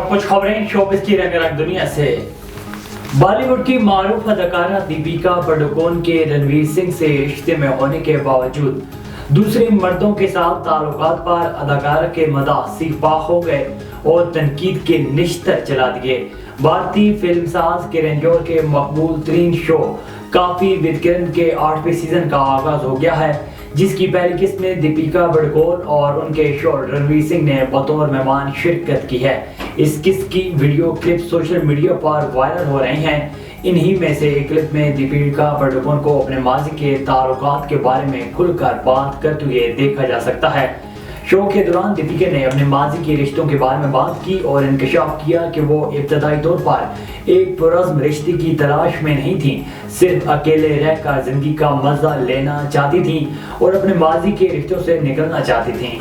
अब कुछ खबरें शोबिस की रंग दुनिया से। बॉलीवुड की मारूफ अदाकारा दीपिका पादुकोण के रणवीर सिंह से रिश्ते में होने के बावजूद दूसरे मर्दों के साथ ताल्लुकात पर अदाकारा के मदाह सिरपा हो गए और तनकीद के निश्तर चला दिए। भारतीय फिल्मसाज किरण जौहर के मकबूल तरीन शो काफी विद किरण के 8वें सीजन का आगाज हो गया है, जिसकी पहली किस्त में दीपिका पादुकोण और उनके शोहर रणवीर सिंह ने बतौर मेहमान शिरकत की है। इस किस्त की वीडियो क्लिप सोशल मीडिया पर वायरल हो रहे हैं। इन्हीं में से एक क्लिप में दीपिका पादुकोण को अपने माजी के ताल्लुकात के बारे में खुलकर बात करते हुए देखा जा सकता है। शो के दौरान दीपिका ने अपने माजी के रिश्तों के बारे में बात की और इंकशाफ किया कि वो इब्तदाई तौर पर एक पुरअज़्म रिश्ते की तलाश में नहीं थी, सिर्फ अकेले रहकर जिंदगी का मजा लेना चाहती थी और अपने माजी के रिश्तों से निकलना चाहती थी।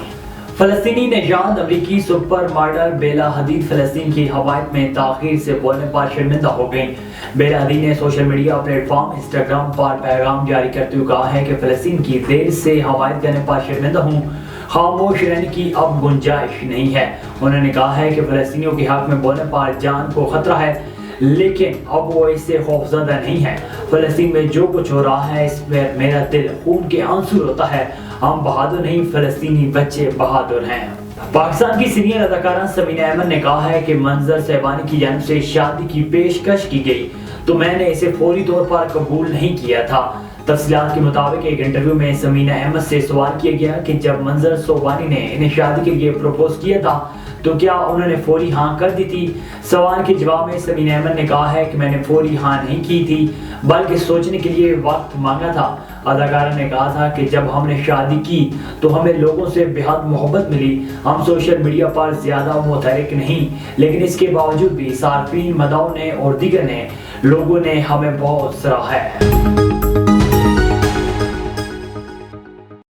फलस्तीनी नजाद अमरीकी सुपर मॉडल बेला हदीद फलस्तीन की हमायत में ताखीर से बोलने पर शर्मिंदा हो गई। बेला हदीद ने सोशल मीडिया प्लेटफॉर्म इंस्टाग्राम पर पैगाम जारी करते हुए कहा है कि फलस्तीन की देर से हमायत करने पर शर्मिंदा हूँ, खामोश रहने की अब गुंजाइश नहीं है। उन्होंने कहा है कि फलस्तीनियों के हक में बोलने पर जान को खतरा है, लेकिन अब वो इससे खौफजदा नहीं है। फलस्तीन में जो कुछ हो रहा है इस पर मेरा दिल खून के आंसू रोता है। हम बहादुर नहीं, फलस्तीनी बच्चे बहादुर हैं। पाकिस्तान की सीनियर अदाकारा समीना अहमद ने कहा है कि मंजर सहबानी की जानिब से शादी की पेशकश की गई तो मैंने इसे फौरी तौर पर कबूल नहीं किया था। तफसीलात के मुताबिक एक इंटरव्यू में समीना अहमद से सवाल किया गया कि जब मंजर सहबानी ने इन्हें शादी के लिए प्रपोज किया था तो क्या उन्होंने फौरी हाँ कर दी थी। सवाल के जवाब में समीना अहमद ने कहा है कि मैंने फौरी हाँ नहीं की थी, बल्कि सोचने के लिए वक्त मांगा था। अदाकारा ने कहा था कि जब हमने शादी की तो हमें लोगों से बेहद मोहब्बत मिली। हम सोशल मीडिया पर ज्यादा मुतहरिक नहीं, लेकिन इसके बावजूद भी सार्फिन, मदाओं ने और दीगर ने लोगों ने हमें बहुत सराहा है।